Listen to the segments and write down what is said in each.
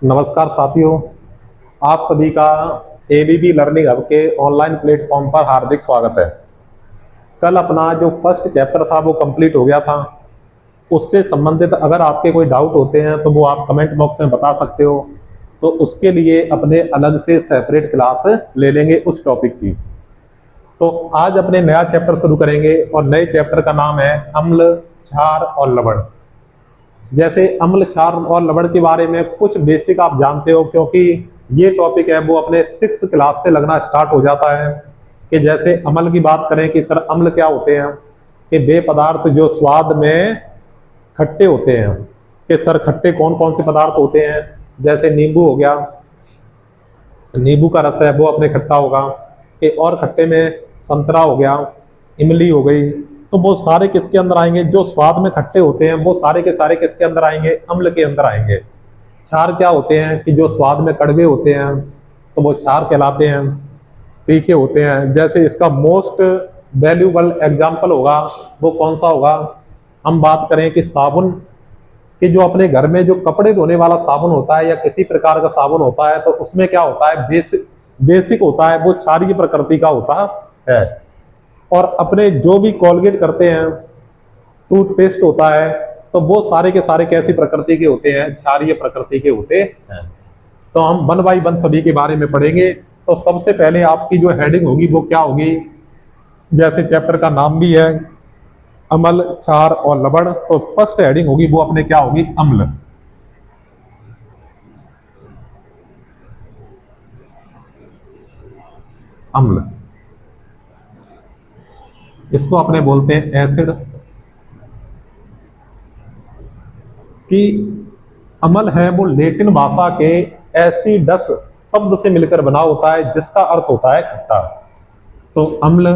नमस्कार साथियों, आप सभी का एबीबी लर्निंग हब के ऑनलाइन प्लेटफॉर्म पर हार्दिक स्वागत है। कल अपना जो फर्स्ट चैप्टर था वो कंप्लीट हो गया था। उससे संबंधित अगर आपके कोई डाउट होते हैं तो वो आप कमेंट बॉक्स में बता सकते हो। तो उसके लिए अपने अलग से सेपरेट क्लास ले लेंगे उस टॉपिक की। तो आज अपने नया चैप्टर शुरू करेंगे और नए चैप्टर का नाम है अम्ल, क्षार और लवण। जैसे अम्ल, क्षार और लवण के बारे में कुछ बेसिक आप जानते हो, क्योंकि ये टॉपिक है वो अपने 6th क्लास से लगना स्टार्ट हो जाता है। कि जैसे अम्ल की बात करें कि सर अम्ल क्या होते हैं, कि वे पदार्थ जो स्वाद में खट्टे होते हैं। कि सर खट्टे कौन कौन से पदार्थ होते हैं, जैसे नींबू हो गया, नींबू का रस है वो अपने खट्टा होगा। कि और खट्टे में संतरा हो गया, इमली हो गई। तो वो सारे किसके अंदर आएंगे, जो स्वाद में खट्टे होते हैं वो सारे के सारे किसके अंदर आएंगे, अम्ल के अंदर आएंगे। क्षार क्या होते हैं कि जो स्वाद में कड़वे होते हैं तो वो क्षार कहलाते हैं, तीखे होते हैं। जैसे इसका मोस्ट वैल्यूबल एग्जाम्पल होगा वो कौन सा होगा, हम बात करें कि साबुन। कि जो अपने घर में जो कपड़े धोने वाला साबुन होता है या किसी प्रकार का साबुन होता है तो उसमें क्या होता है, बेसिक होता है वो क्षारीय प्रकृति का होता है। और अपने जो भी कोलगेट करते हैं, टूथपेस्ट होता है, तो वो सारे के सारे कैसी प्रकृति के होते हैं, क्षारीय प्रकृति के होते हैं। तो हम वन बाई वन सभी के बारे में पढ़ेंगे। तो सबसे पहले आपकी जो हेडिंग होगी वो क्या होगी, जैसे चैप्टर का नाम भी है अम्ल, क्षार और लवण, तो फर्स्ट हेडिंग होगी वो अपने क्या होगी, अम्ल। अम्ल इसको अपने बोलते हैं एसिड। कि अम्ल है वो लेटिन भाषा के एसिडस शब्द से मिलकर बना होता है, जिसका अर्थ होता है खट्टा। तो अम्ल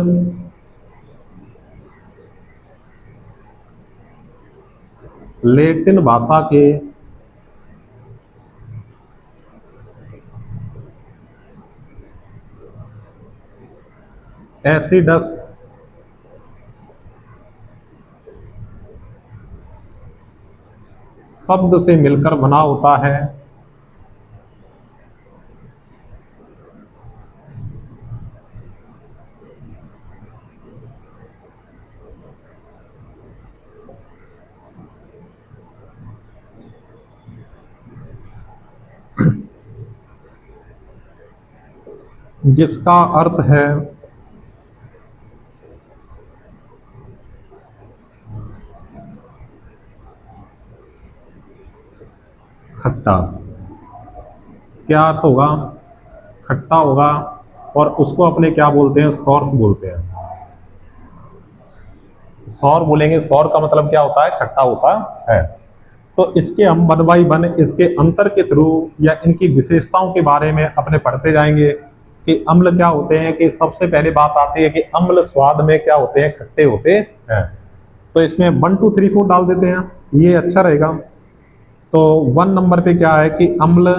लेटिन भाषा के एसिडस शब्द से मिलकर बना होता है। जिसका अर्थ है खट्टा। क्या अर्थ होगा, खट्टा होगा। और उसको अपने क्या बोलते हैं, सॉर्स बोलते हैं। सौर बोलेंगे, सौर का मतलब क्या होता है, खट्टा होता है। तो इसके हम वन बाई वन इसके अंतर के थ्रू या इनकी विशेषताओं के बारे में अपने पढ़ते जाएंगे। कि अम्ल क्या होते हैं, कि सबसे पहले बात आती है कि अम्ल स्वाद में क्या होते हैं, खट्टे होते हैं। तो इसमें 1 2 3 4 डाल देते हैं, ये अच्छा रहेगा। तो 1 नंबर पे क्या है कि अम्ल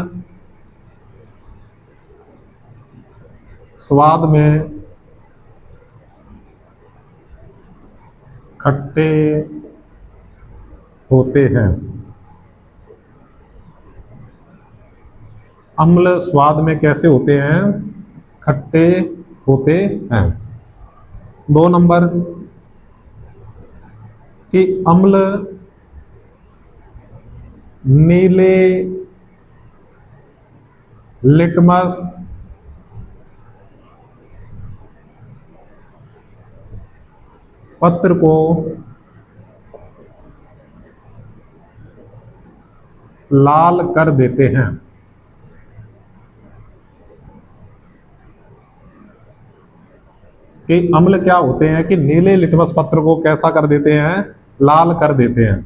स्वाद में खट्टे होते हैं। अम्ल स्वाद में कैसे होते हैं, खट्टे होते हैं। 2 नंबर कि अम्ल नीले लिटमस पत्र को लाल कर देते हैं। कि अम्ल क्या होते हैं कि नीले लिटमस पत्र को कैसा कर देते हैं, लाल कर देते हैं।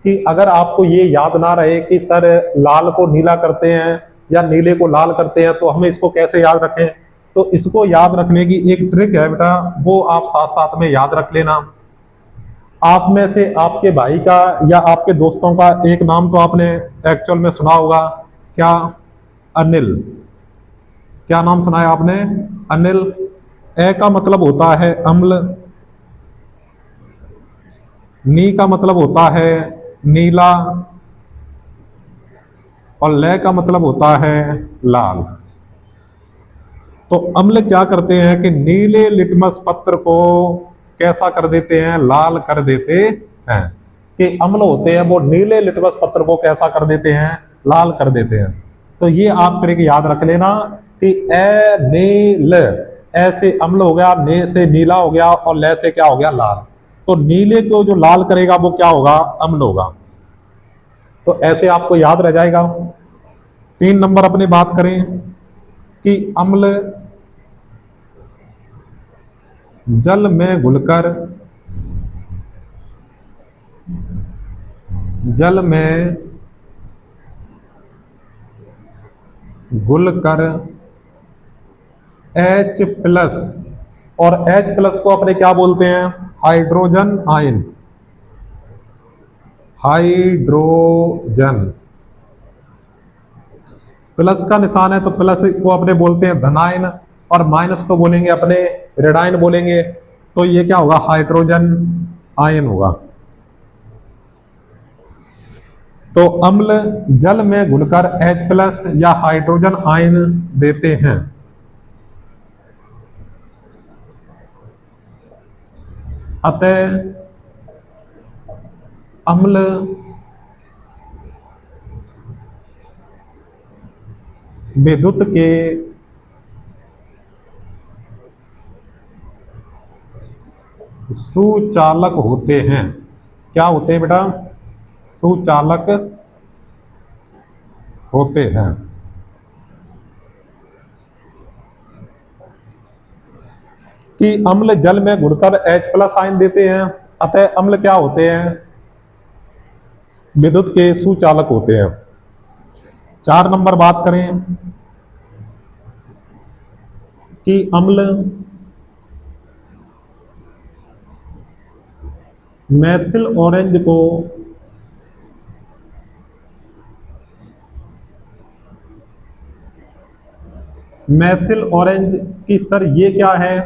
कि अगर आपको ये याद ना रहे कि सर लाल को नीला करते हैं या नीले को लाल करते हैं तो हमें इसको कैसे याद रखें, तो इसको याद रखने की एक ट्रिक है बेटा, वो आप साथ साथ में याद रख लेना। आप में से आपके भाई का या आपके दोस्तों का एक नाम तो आपने एक्चुअल में सुना होगा, क्या, अनिल। क्या नाम सुना है आपने, अनिल। ए का मतलब होता है अम्ल, नी का मतलब होता है नीला, और लय का मतलब होता है लाल। तो अम्ल क्या करते हैं कि नीले लिटमस पत्र को कैसा कर देते हैं, लाल कर देते हैं। कि अम्ल होते हैं वो नीले लिटमस पत्र को कैसा कर देते हैं, लाल कर देते हैं। तो ये आप फिर याद रख लेना कि ए नील, ऐसे अम्ल हो गया, ने से नीला हो गया और लय से क्या हो गया, लाल। तो नीले को जो लाल करेगा वो क्या होगा, अम्ल होगा। तो ऐसे आपको याद रह जाएगा। 3 नंबर अपने बात करें कि अम्ल जल में घुलकर, जल में घुलकर H+, और H+ को अपने क्या बोलते हैं, हाइड्रोजन आयन। हाइड्रोजन प्लस का निशान है तो प्लस को अपने बोलते हैं धनायन, और माइनस को बोलेंगे अपने ऋणायन बोलेंगे। तो ये क्या होगा, हाइड्रोजन आयन होगा। तो अम्ल जल में घुलकर H+ या हाइड्रोजन आयन देते हैं। अतः अम्ल विद्युत के सुचालक होते हैं। क्या होते हैं बेटा, सुचालक होते हैं। कि अम्ल जल में घुलकर H+ आयन देते हैं, अतः अम्ल क्या होते हैं, विद्युत के सुचालक होते हैं। 4 नंबर बात करें कि अम्ल मैथिल ऑरेंज को मैथिल ऑरेंज की सर ये क्या है,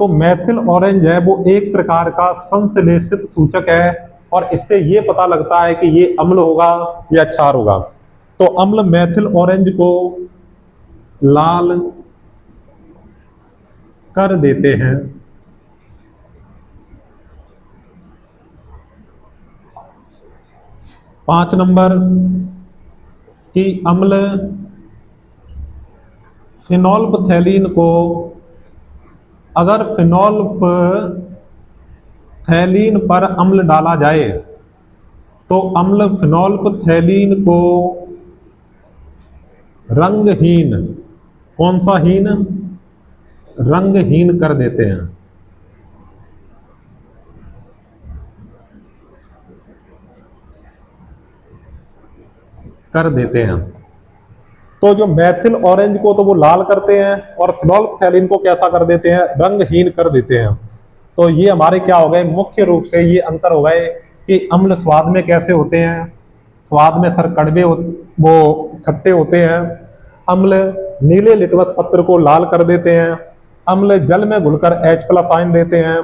तो मैथिल ऑरेंज है वो एक प्रकार का संश्लेषित सूचक है, और इससे ये पता लगता है कि ये अम्ल होगा या क्षार होगा। तो अम्ल मैथिल ऑरेंज को लाल कर देते हैं। पांच नंबर कि अम्ल फिनोल्फथैलीन को, अगर फिनोल्फथैलीन पर अम्ल डाला जाए तो अम्ल फिनोल्फथैलीन को रंगहीन, कौन सा हीन, रंगहीन कर देते हैं। कर देते हैं। तो जो मैथिल ऑरेंज को तो वो लाल करते हैं, और फिनोल्फथैलीन को कैसा कर देते हैं, रंगहीन कर देते हैं। तो ये हमारे क्या हो गए, मुख्य रूप से ये अंतर हो गए कि अम्ल स्वाद में कैसे होते हैं, स्वाद में सर कड़वे वो खट्टे होते हैं। अम्ल नीले लिटमस पत्र को लाल कर देते हैं। अम्ल जल में घुलकर H+ आयन देते हैं,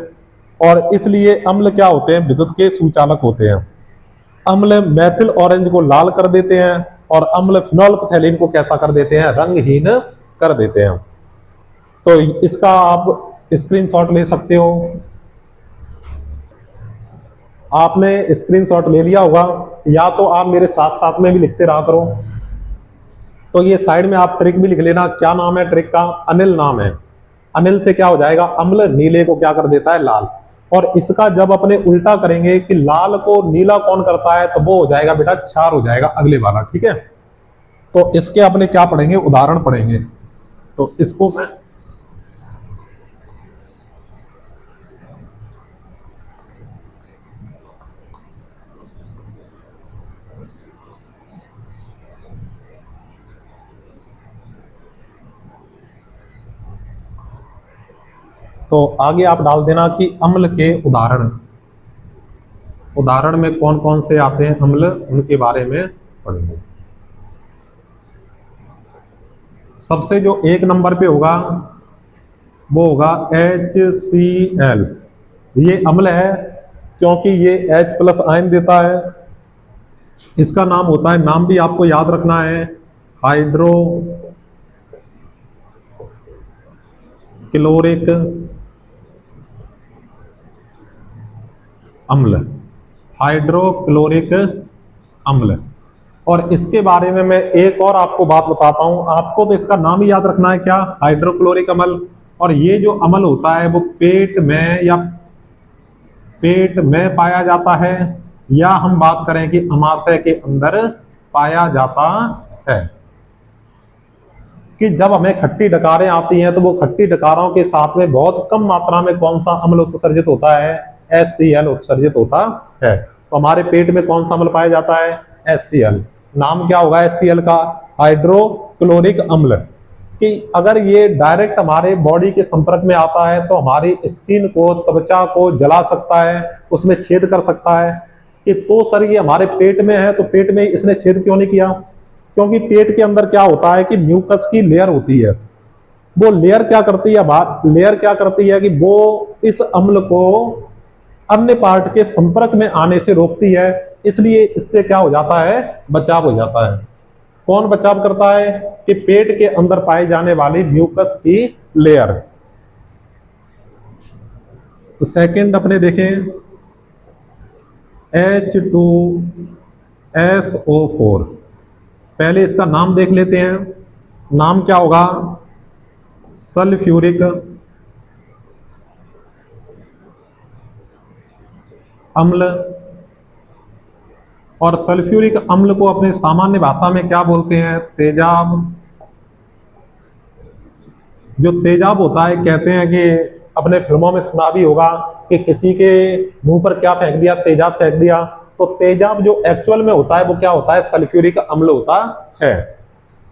और इसलिए अम्ल क्या होते हैं, विद्युत के सुचालक होते हैं। अम्ल मैथिल ऑरेंज को लाल कर देते हैं, और अम्ल फिनोल्फथैलीन को कैसा कर देते हैं, रंगहीन कर देते हैं। तो इसका आप स्क्रीनशॉट ले सकते हो। आपने स्क्रीनशॉट ले लिया होगा, या तो आप मेरे साथ साथ में भी लिखते रहा करो। तो ये साइड में आप ट्रिक भी लिख लेना। क्या नाम है ट्रिक का, अनिल नाम है। अनिल से क्या हो जाएगा, अम्ल नीले को क्या कर देता है, लाल। और इसका जब अपने उल्टा करेंगे कि लाल को नीला कौन करता है, तो वो हो जाएगा बेटा क्षार हो जाएगा अगले वाला, ठीक है। तो इसके अपने क्या पढ़ेंगे, उदाहरण पढ़ेंगे। तो इसको मैं तो आगे आप डाल देना कि अम्ल के उदाहरण, उदाहरण में कौन कौन से आते हैं अम्ल, उनके बारे में पढ़ेंगे। सबसे जो 1 नंबर पे होगा वो होगा HCl। ये अम्ल है क्योंकि ये H+ आयन देता है। इसका नाम होता है, नाम भी आपको याद रखना है, हाइड्रो क्लोरिक अम्ल, हाइड्रोक्लोरिक अम्ल। और इसके बारे में मैं एक और आपको बात बताता हूं, आपको तो इसका नाम ही याद रखना है, क्या, हाइड्रोक्लोरिक अम्ल। और ये जो अम्ल होता है वो पेट में या पेट में पाया जाता है, या हम बात करें कि अमाशय के अंदर पाया जाता है। कि जब हमें खट्टी डकारें आती हैं तो वो खट्टी डकारों के साथ में बहुत कम मात्रा में कौन सा अम्ल उत्सर्जित होता है, HCl उत्सर्जित होता है। तो हमारे पेट में कौन सा अम्ल पाया जाता है, HCl। नाम क्या होगा HCl का, हाइड्रोक्लोरिक अम्ल। कि अगर ये डायरेक्ट हमारे बॉडी के संपर्क में आता है तो हमारी स्किन को, त्वचा को जला सकता है, उसमें छेद कर सकता है। कि तो सर ये हमारे पेट में है तो पेट में इसने छेद क्यों नहीं किया, क्योंकि पेट के अंदर क्या होता है कि म्यूकस की लेयर होती है। वो लेयर क्या करती है, लेयर क्या करती है कि वो इस अम्ल को अन्य पार्ट के संपर्क में आने से रोकती है। इसलिए इससे क्या हो जाता है, बचाव हो जाता है। कौन बचाव करता है, कि पेट के अंदर पाई जाने वाली म्यूकस की लेयर। तो सेकंड अपने देखें, H2SO4। पहले इसका नाम देख लेते हैं, नाम क्या होगा, सल्फ्यूरिक अम्ल। और सल्फ्यूरिक अम्ल को अपने सामान्य भाषा में क्या बोलते हैं, तेजाब। जो तेजाब होता है, कहते हैं कि अपने फिल्मों में सुना भी होगा कि किसी के मुंह पर क्या फेंक दिया, तेजाब फेंक दिया। तो तेजाब जो एक्चुअल में होता है वो क्या होता है, सल्फ्यूरिक अम्ल होता है।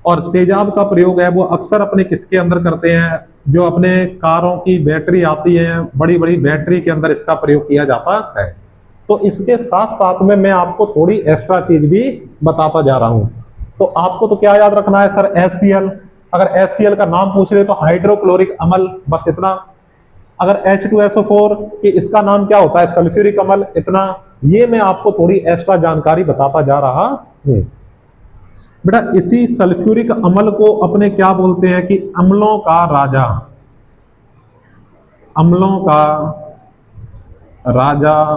और तेजाब का प्रयोग है वो अक्सर अपने किसके अंदर करते हैं, जो अपने कारों की बैटरी आती है, बड़ी बड़ी बैटरी के अंदर इसका प्रयोग किया जाता है। तो इसके साथ साथ में मैं आपको थोड़ी एक्स्ट्रा चीज भी बताता जा रहा हूं। तो आपको तो क्या याद रखना है सर, HCl। अगर HCl का नाम पूछ रहे तो हाइड्रोक्लोरिक अम्ल, बस इतना। अगर H2SO4 कि इसका नाम क्या होता है, सल्फ्यूरिक अम्ल, इतना। ये मैं आपको थोड़ी एक्स्ट्रा जानकारी बताता जा रहा हूं। बेटा इसी सल्फ्यूरिक अम्ल को अपने क्या बोलते हैं कि अम्लों का राजा, अम्लों का राजा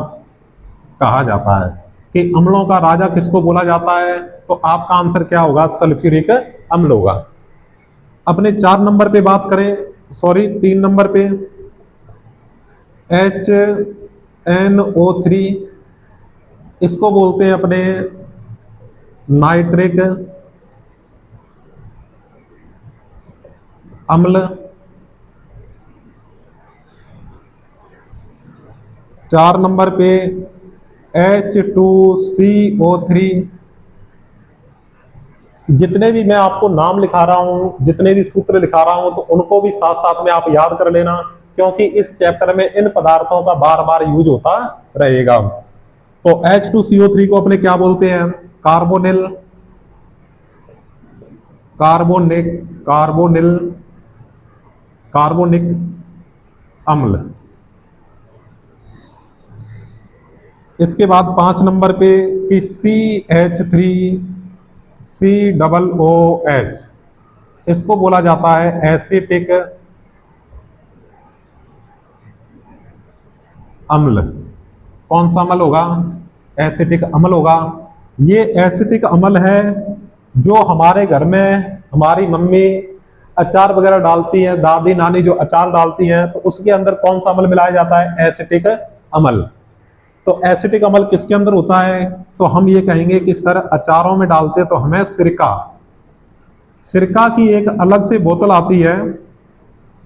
कहा जाता है। कि अम्लों का राजा किसको बोला जाता है, तो आपका आंसर क्या होगा, सल्फ्यूरिक अम्ल होगा। अपने 4 नंबर पे बात करें, सॉरी 3 नंबर पे, HNO3, इसको बोलते हैं अपने नाइट्रिक अम्ल। 4 नंबर पे H2CO3। जितने भी मैं आपको नाम लिखा रहा हूं, जितने भी सूत्र लिखा रहा हूं, तो उनको भी साथ साथ में आप याद कर लेना, क्योंकि इस चैप्टर में इन पदार्थों का बार बार यूज होता रहेगा। तो H2CO3 को अपने क्या बोलते हैं, कार्बोनिल, कार्बोनिक, कार्बोनिल, कार्बोनिक अम्ल। इसके बाद 5 नंबर पे कि CH3COOH, इसको बोला जाता है एसिटिक अम्ल। कौन सा अम्ल होगा, एसिटिक अम्ल होगा। ये एसिटिक अम्ल है जो हमारे घर में हमारी मम्मी अचार वगैरह डालती है, दादी नानी जो अचार डालती हैं, तो उसके अंदर कौन सा अम्ल मिलाया जाता है, एसिटिक अम्ल। तो एसिटिक अम्ल किसके अंदर होता है, तो हम ये कहेंगे कि सर अचारों में डालते तो हमें सिरका, सिरका की एक अलग से बोतल आती है,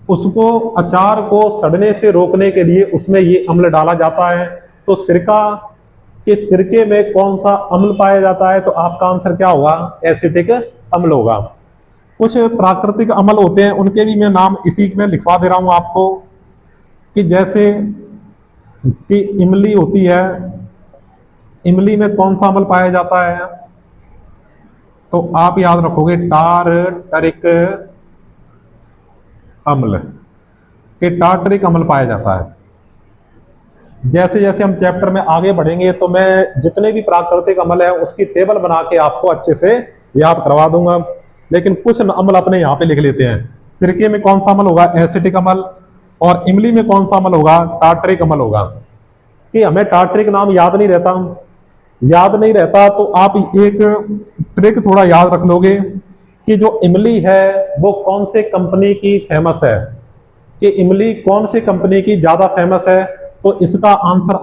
उसको अचार को सड़ने से रोकने के लिए उसमें ये अम्ल डाला जाता है। तो सिरका के सिरके में कौन सा अम्ल पाया जाता है, तो आपका आंसर क्या होगा, एसिटिक अम्ल होगा। कुछ प्राकृतिक अम्ल होते हैं, उनके भी मैं नाम इसी में लिखवा दे रहा हूं आपको, कि जैसे कि इमली होती है, इमली में कौन सा अम्ल पाया जाता है, तो आप याद रखोगे टारटरिक अम्ल, कि टार्टरिक अम्ल पाया जाता है। जैसे जैसे हम चैप्टर में आगे बढ़ेंगे तो मैं जितने भी प्राकृतिक अम्ल है उसकी टेबल बना के आपको अच्छे से याद करवा दूंगा। लेकिन कुछ अम्ल अपने यहाँ पे लिख लेते हैं। सिरके में कौन सा अम्ल होगा? एसिटिक अम्ल। और इमली में कौन सा अम्ल होगा? टार्टरिक अम्ल होगा। कि हमें टार्टरिक नाम याद नहीं रहता, याद नहीं रहता तो आप एक ट्रिक थोड़ा याद रख लोगे कि जो इमली है वो कौन से कंपनी की फेमस है, कि इमली कौन सी कंपनी की ज्यादा फेमस है। तो इसका आंसर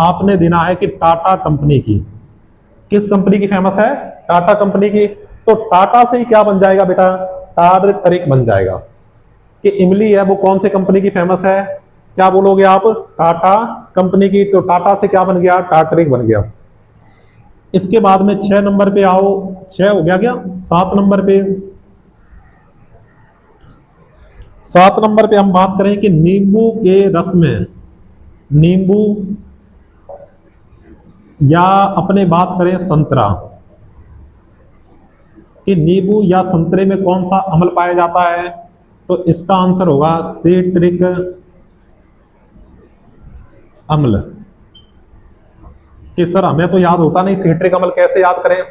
आपने देना है कि टाटा कंपनी की। किस कंपनी की फेमस है? टाटा कंपनी की। तो टाटा से ही क्या बन जाएगा बेटा? टार्टरिक बन जाएगा। कि इमली है वो कौन से कंपनी की फेमस है? क्या बोलोगे आप? टाटा कंपनी की। तो टाटा से क्या बन गया? टार्टरिक बन गया। इसके बाद में 6 नंबर पे आओ। 6 हो गया क्या? 7 नंबर पे, 7 नंबर पे हम बात करें कि नींबू के रस में, नींबू या अपने बात करें संतरा, कि नींबू या संतरे में कौन सा अम्ल पाया जाता है? तो इसका आंसर होगा सिट्रिक अम्ल। कि सर हमें तो याद होता नहीं, सिट्रिक अम्ल कैसे याद करें?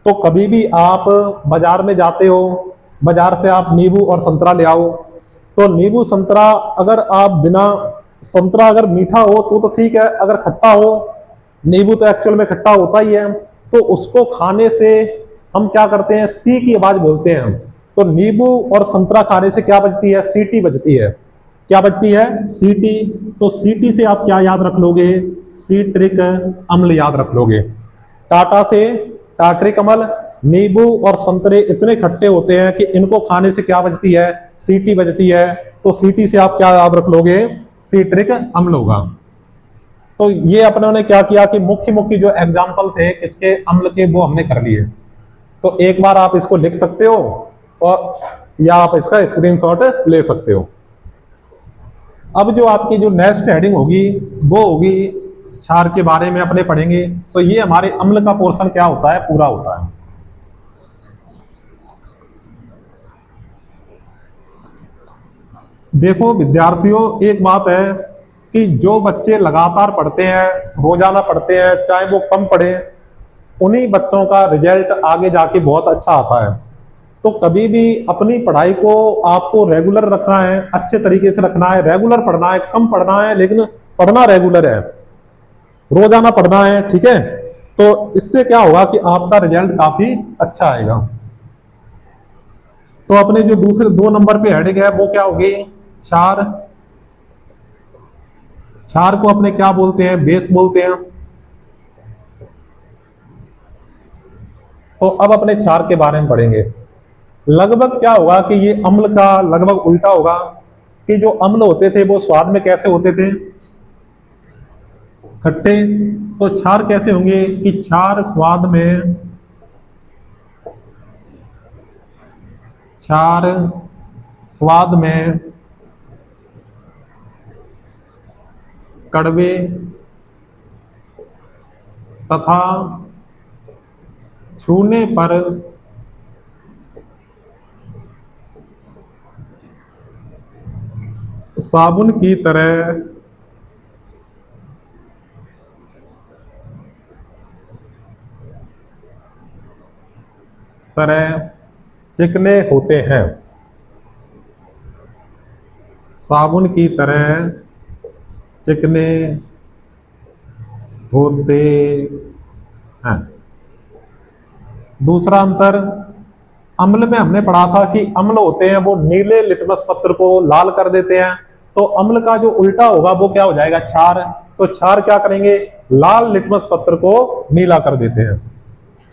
तो कभी भी आप बाजार में जाते हो, बाजार से आप नींबू और संतरा ले आओ, तो नींबू संतरा अगर आप बिना, संतरा अगर मीठा हो तो ठीक है, अगर खट्टा हो, नींबू तो एक्चुअल में खट्टा होता ही है, तो उसको खाने से हम क्या करते हैं? सी की आवाज बोलते हैं हम। तो नींबू और संतरा खाने से क्या बजती है? सीटी बजती है। क्या बजती है? सीटी। तो सीटी से आप क्या याद रख लोगे? सीट्रिक अम्ल याद रख लोगे। टाटा से टार्टरिक अम्ल। नींबू और संतरे इतने खट्टे होते हैं कि इनको खाने से क्या बजती है? सीटी बजती है। तो सीटी से आप क्या याद रख लोगे? सीट्रिक अम्ल होगा। तो ये अपनों ने क्या किया कि मुख्य मुख्य जो एग्जाम्पल थे इसके अम्ल के वो हमने कर लिए। तो एक बार आप इसको लिख सकते हो और या आप इसका स्क्रीनशॉट ले सकते हो। अब जो आपकी जो नेक्स्ट हेडिंग होगी वो होगी क्षार के बारे में अपने पढ़ेंगे। तो ये हमारे अम्ल का पोर्शन क्या होता है? पूरा होता है। देखो विद्यार्थियों, एक बात है कि जो बच्चे लगातार पढ़ते हैं, रोजाना पढ़ते हैं, चाहे वो कम पढ़े, उन्हीं बच्चों का रिजल्ट आगे जाके बहुत अच्छा आता है। तो कभी भी अपनी पढ़ाई को आपको रेगुलर रखना है, अच्छे तरीके से रखना है, रेगुलर पढ़ना है, कम पढ़ना है लेकिन पढ़ना रेगुलर है, रोजाना पढ़ना है, ठीक है। तो इससे क्या होगा कि आपका रिजल्ट काफी अच्छा आएगा। तो अपने जो दूसरे 2 नंबर पे हेडिंग है वो क्या होगी? क्षार। क्षार को अपने क्या बोलते हैं? बेस बोलते हैं। तो अब अपने क्षार के बारे में पढ़ेंगे। लगभग क्या होगा कि ये अम्ल का लगभग उल्टा होगा कि जो अम्ल होते थे वो स्वाद में कैसे होते थे? खट्टे। तो क्षार कैसे होंगे? कि क्षार स्वाद में, क्षार स्वाद में कड़वे तथा छूने पर साबुन की तरह चिकने होते हैं। साबुन की तरह चिकने होते हैं। दूसरा अंतर, अम्ल में हमने पढ़ा था कि अम्ल होते हैं वो नीले लिटमस पत्र को लाल कर देते हैं। तो अम्ल का जो उल्टा होगा वो क्या हो जाएगा? क्षार। तो क्षार क्या करेंगे? लाल लिटमस पत्र को नीला कर देते हैं।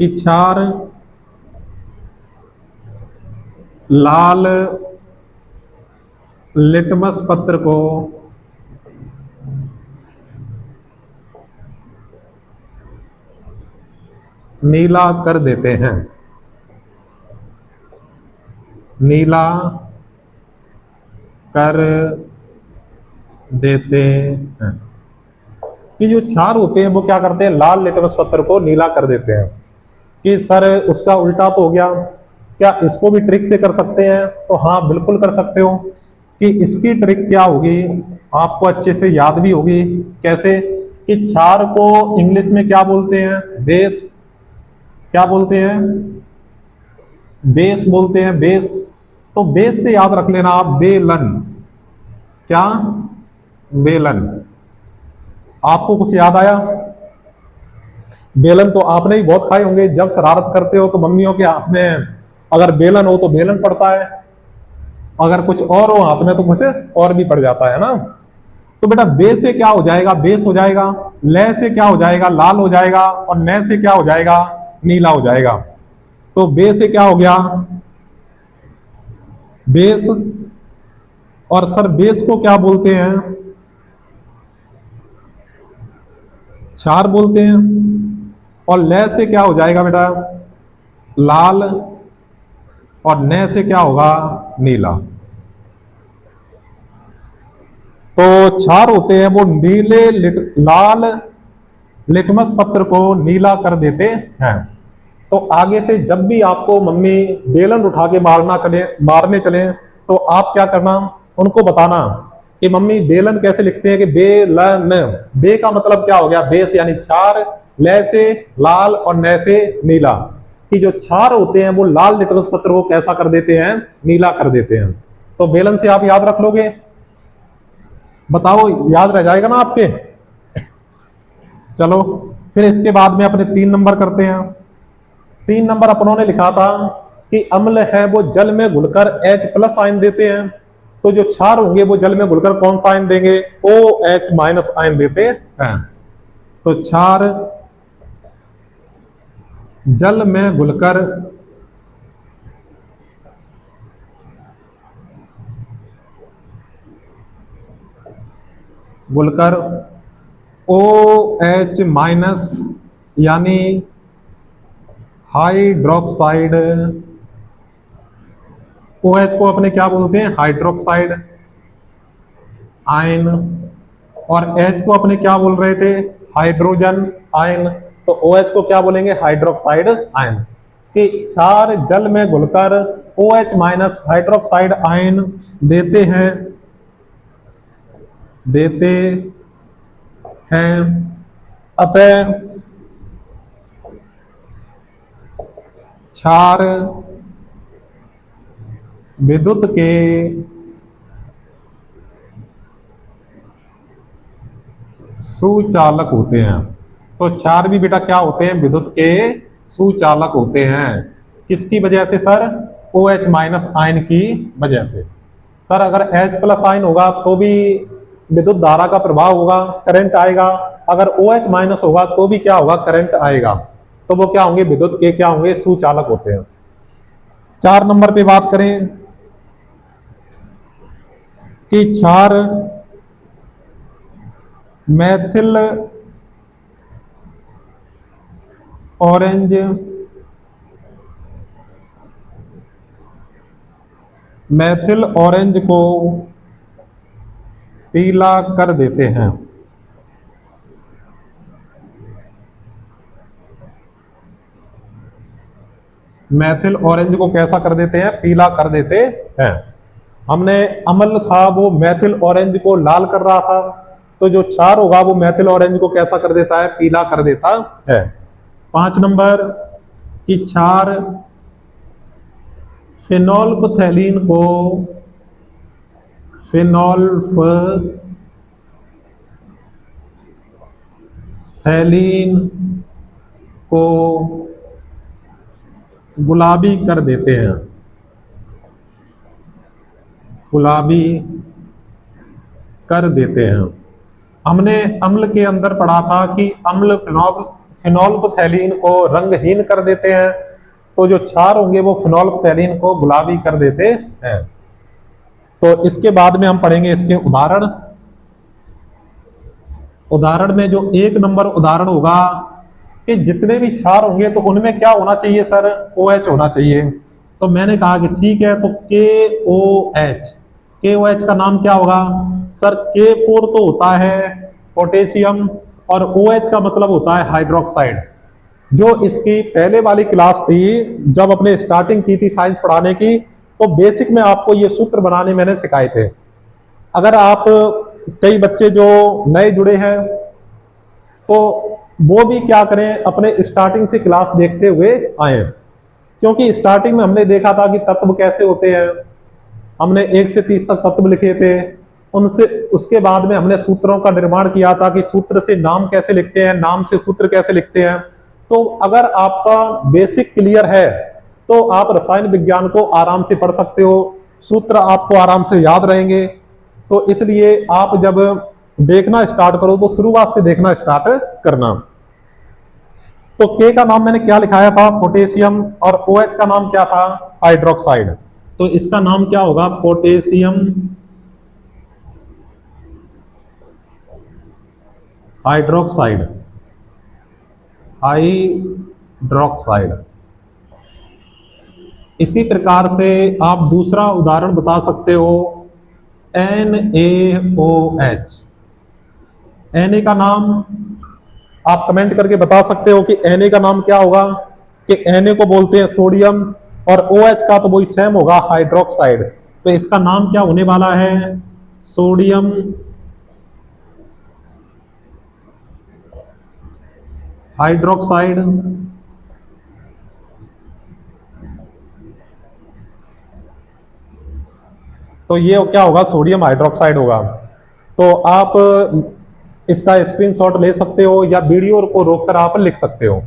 कि क्षार लाल लिटमस पत्र को नीला कर देते हैं। नीला कर देते हैं। कि जो क्षार होते हैं वो क्या करते हैं? लाल लिटमस पत्र को नीला कर देते हैं। कि सर उसका उल्टा तो हो गया, क्या इसको भी ट्रिक से कर सकते हैं? तो हाँ बिल्कुल कर सकते हो। कि इसकी ट्रिक क्या होगी, आपको अच्छे से याद भी होगी। कैसे कि क्षार को इंग्लिश में क्या बोलते हैं, बेस। क्या बोलते हैं, बेस बोलते हैं, बेस। तो बेस से याद रख लेना आप, बेलन। क्या, बेलन। आपको कुछ याद आया? बेलन तो आपने ही बहुत खाए होंगे, जब शरारत करते हो तो मम्मियों के हाथ में अगर बेलन हो तो बेलन पड़ता है, अगर कुछ और हो हाथ में तो कुछ और भी पड़ जाता है ना। तो बेटा बे से क्या हो जाएगा, बेस हो जाएगा। ले से क्या हो जाएगा, लाल हो जाएगा। और न से क्या हो जाएगा, नीला हो जाएगा। तो बे से क्या हो गया, बेस। और सर बेस को क्या बोलते हैं, क्षार बोलते हैं। और ले से क्या हो जाएगा बेटा, लाल। और न से क्या होगा, नीला। तो क्षार होते हैं वो नीले लाल लिटमस पत्र को नीला कर देते हैं। तो आगे से जब भी आपको मम्मी बेलन उठा के मारने चले तो आप क्या करना, उनको बताना कि मम्मी बेलन कैसे लिखते हैं, कि बेलन। बे का मतलब क्या हो गया, बेस यानी क्षार। ले से लाल और न से नीला। कि जो क्षार होते हैं वो लाल लिटमस पत्र को कैसा कर देते हैं, नीला कर देते हैं। तो बेलन से आप याद रख लोगे, बताओ याद रह जाएगा ना आपके। चलो फिर इसके बाद में अपने 3 नंबर करते हैं। 3 नंबर अपनों ने लिखा था कि अम्ल है वो जल में घुलकर H+ आयन देते हैं। तो जो क्षार होंगे वो जल में घुलकर कौन सा आयन देंगे, OH- आयन देते हैं। तो क्षार जल में घुलकर OH- यानी हाइड्रोक्साइड। OH को अपने क्या बोलते हैं, हाइड्रोक्साइड आयन। और H को अपने क्या बोल रहे थे, हाइड्रोजन आयन। तो OH को क्या बोलेंगे, हाइड्रोक्साइड आयन। कि क्षार जल में घुलकर OH- हाइड्रोक्साइड आयन देते हैं अतः क्षार विद्युत के सुचालक होते हैं। तो क्षार भी बेटा क्या होते हैं, विद्युत के सुचालक होते हैं। किसकी वजह से सर, OH- आयन की वजह से। सर अगर H+ आयन होगा तो भी विद्युत धारा का प्रभाव होगा, करंट आएगा। अगर OH- होगा तो भी क्या होगा, करंट आएगा। तो वो क्या होंगे, विद्युत के क्या होंगे, सुचालक होते हैं। 4 नंबर पे बात करें कि क्षार मैथिल ऑरेंज को पीला कर देते हैं। मैथिल ऑरेंज को कैसा कर देते हैं, पीला कर देते हैं। हमने अम्ल था वो मैथिल ऑरेंज को लाल कर रहा था, तो जो क्षार होगा वो मैथिल ऑरेंज को कैसा कर देता है, पीला कर देता है। 5 नंबर कि क्षार फिनोल्फथैलीन को गुलाबी कर देते हैं। गुलाबी कर देते हैं। हमने अम्ल के अंदर पढ़ा था कि अम्ल फिनोल्फथैलीन को रंगहीन कर देते हैं। तो जो क्षार होंगे वो फिनोल्फथैलीन को गुलाबी कर देते हैं। तो इसके बाद में हम पढ़ेंगे इसके उदाहरण। उदाहरण में जो 1 नंबर उदाहरण होगा कि जितने भी क्षार होंगे तो उनमें क्या होना चाहिए सर, OH होना चाहिए। तो मैंने कहा कि ठीक है, तो KOH का नाम क्या होगा सर, K4 तो होता है पोटेशियम, और OH का मतलब होता है हाइड्रोक्साइड। जो इसकी पहले वाली क्लास थी, जब अपने स्टार्टिंग की थी साइंस पढ़ाने की, तो बेसिक में आपको ये सूत्र बनाने मैंने सिखाए थे अगर आप कई बच्चे जो नए जुड़े हैं तो वो भी क्या करें, अपने स्टार्टिंग से क्लास देखते हुए आए, क्योंकि स्टार्टिंग में हमने देखा था कि तत्व कैसे होते हैं। हमने 1 से 30 तक तत्व लिखे थे, उनसे उसके बाद में हमने सूत्रों का निर्माण किया था कि सूत्र से नाम कैसे लिखते हैं, नाम से सूत्र कैसे लिखते हैं। तो अगर आपका बेसिक क्लियर है तो आप रसायन विज्ञान को आराम से पढ़ सकते हो, सूत्र आपको आराम से याद रहेंगे। तो इसलिए आप जब देखना स्टार्ट करो तो शुरुआत से देखना स्टार्ट करना। तो के का नाम मैंने क्या लिखाया था, पोटेशियम, और OH का नाम क्या था, हाइड्रोक्साइड। तो इसका नाम क्या होगा, पोटेशियम हाइड्रोक्साइड, हाइड्रोक्साइड। इसी प्रकार से आप दूसरा उदाहरण बता सकते हो, NaOH। Na का नाम आप कमेंट करके बता सकते हो कि Na का नाम क्या होगा, कि Na को बोलते हैं सोडियम, और OH का तो वही सेम होगा, हाइड्रोक्साइड। तो इसका नाम क्या होने वाला है, सोडियम हाइड्रोक्साइड। तो ये क्या होगा, सोडियम हाइड्रोक्साइड होगा। तो आप इसका स्क्रीनशॉट ले सकते हो या वीडियो को रोककर आप लिख सकते हो।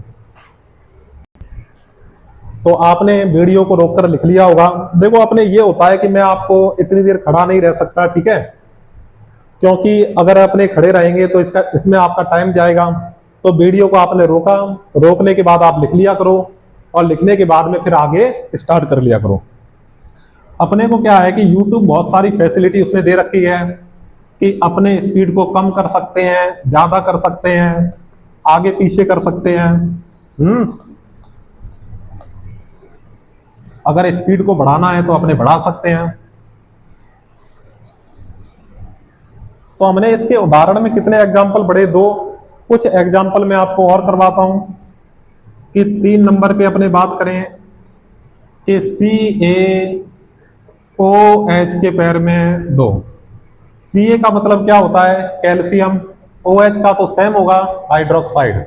तो आपने वीडियो को रोककर लिख लिया होगा। देखो अपने ये होता है कि मैं आपको इतनी देर खड़ा नहीं रह सकता, ठीक है, क्योंकि अगर अपने खड़े रहेंगे तो इसमें आपका टाइम जाएगा। तो वीडियो को आपने रोका, रोकने के बाद आप लिख लिया करो, और लिखने के बाद में फिर आगे स्टार्ट कर लिया करो। अपने को क्या है कि YouTube बहुत सारी फैसिलिटी उसने दे रखी है कि अपने स्पीड को कम कर सकते हैं, ज्यादा कर सकते हैं, आगे पीछे कर सकते हैं। अगर स्पीड को बढ़ाना है तो अपने बढ़ा सकते हैं। तो हमने इसके उदाहरण में कितने एग्जाम्पल पढ़े, 2। कुछ एग्जाम्पल मैं आपको और करवाता हूं कि 3 नंबर पे अपने बात करें कि CaOH के पैर में 2। Ca का मतलब क्या होता है, कैल्शियम। OH का तो सेम होगा, हाइड्रोक्साइड।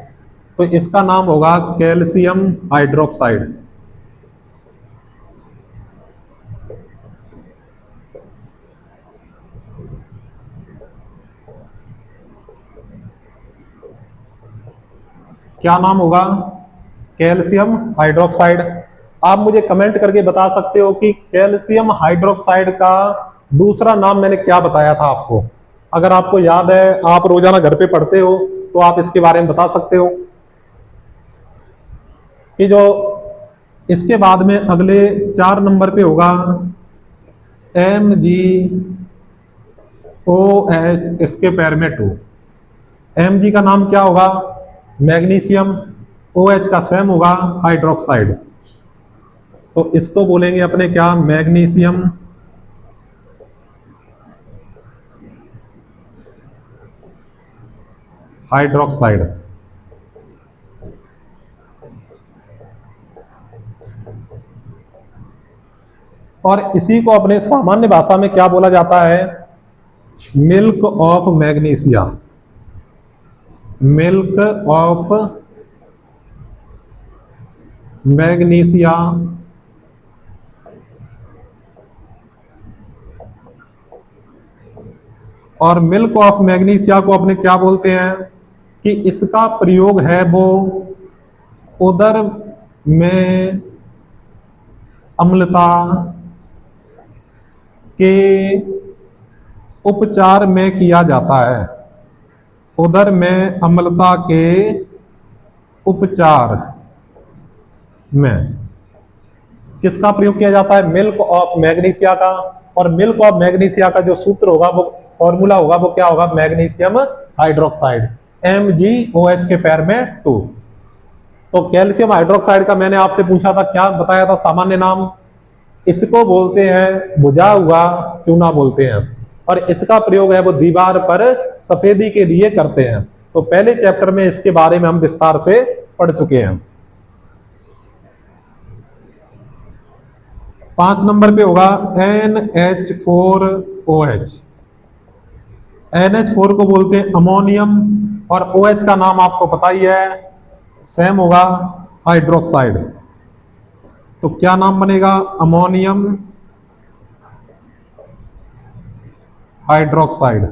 तो इसका नाम होगा कैल्शियम हाइड्रोक्साइड। क्या नाम होगा, कैल्शियम हाइड्रोक्साइड। आप मुझे कमेंट करके बता सकते हो कि कैल्शियम हाइड्रोक्साइड का दूसरा नाम मैंने क्या बताया था आपको। अगर आपको याद है, आप रोजाना घर पे पढ़ते हो, तो आप इसके बारे में बता सकते हो। कि जो इसके बाद में अगले 4 नंबर पे होगा MgOH, इसके पैर में 2। Mg का नाम क्या होगा, मैग्नीशियम। OH का सेम होगा, हाइड्रोक्साइड। तो इसको बोलेंगे अपने क्या, मैग्नीशियम हाइड्रोक्साइड। और इसी को अपने सामान्य भाषा में क्या बोला जाता है, milk of magnesia. Milk of magnesia. और मिल्क ऑफ मैग्नीशिया को अपने क्या बोलते हैं कि इसका प्रयोग है वो उदर में अम्लता के उपचार में किया जाता है। उदर में अम्लता के उपचार में किसका प्रयोग किया जाता है, मिल्क ऑफ मैग्नीशिया का। और मिल्क ऑफ मैग्नीशिया का जो सूत्र होगा, वो फॉर्मूला होगा, वो क्या होगा, मैग्नीशियम हाइड्रोक्साइड, MgOH के पैर में 2। तो कैल्शियम हाइड्रोक्साइड का मैंने आपसे पूछा था, क्या बताया था सामान्य नाम, इसको बोलते हैं बुझा हुआ चूना बोलते हैं। और इसका प्रयोग है वो दीवार पर सफेदी के लिए करते हैं। तो पहले चैप्टर में इसके बारे में हम विस्तार से पढ़ चुके हैं। 5 नंबर पे होगा NH4OH। NH4 को बोलते हैं अमोनियम, और OH का नाम आपको पता ही है, सेम होगा, हाइड्रोक्साइड। तो क्या नाम बनेगा? Ammonium hydroxide.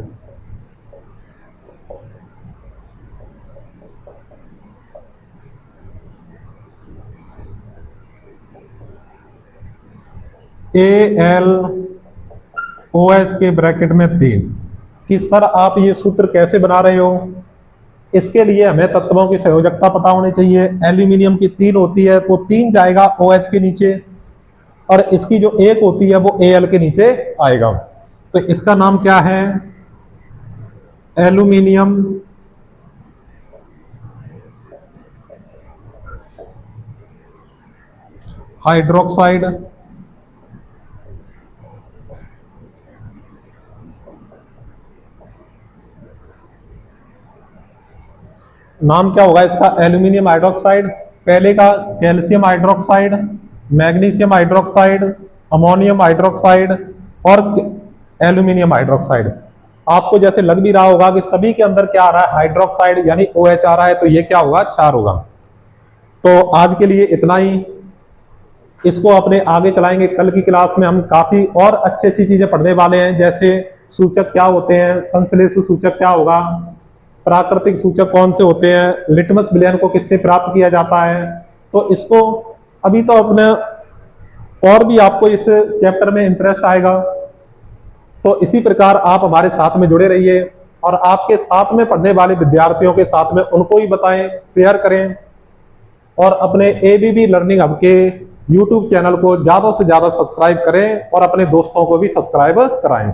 AlOH के ब्रैकेट में 3। कि सर आप ये सूत्र कैसे बना रहे हो? इसके लिए हमें तत्वों की संयोजकता पता होनी चाहिए। एल्यूमिनियम की 3 होती है तो 3 जाएगा OH के नीचे, और इसकी जो 1 होती है वो Al के नीचे आएगा। तो इसका नाम क्या है? Aluminium hydroxide. नाम क्या होगा इसका? Aluminium hydroxide. पहले का calcium hydroxide, magnesium hydroxide, ammonium hydroxide और एल्यूमिनियम हाइड्रोक्साइड। आपको जैसे लग भी रहा होगा कि सभी के अंदर क्या आ रहा है? हाइड्रोक्साइड यानी OH आ रहा है, तो ये क्या होगा? क्षार होगा। तो आज के लिए इतना ही, इसको अपने आगे चलाएंगे। कल की क्लास में हम काफी और अच्छी अच्छी चीजें पढ़ने वाले हैं, जैसे सूचक क्या होते हैं, संश्लेष सूचक क्या होगा, प्राकृतिक सूचक कौन से होते हैं, लिटमस विलयन को किससे प्राप्त किया जाता है। तो इसको अभी तो अपने और भी आपको इस चैप्टर में इंटरेस्ट आएगा। तो इसी प्रकार आप हमारे साथ में जुड़े रहिए, और आपके साथ में पढ़ने वाले विद्यार्थियों के साथ में उनको ही बताएं, शेयर करें, और अपने ABB लर्निंग हब के YouTube चैनल को ज्यादा से ज्यादा सब्सक्राइब करें और अपने दोस्तों को भी सब्सक्राइब कराएं।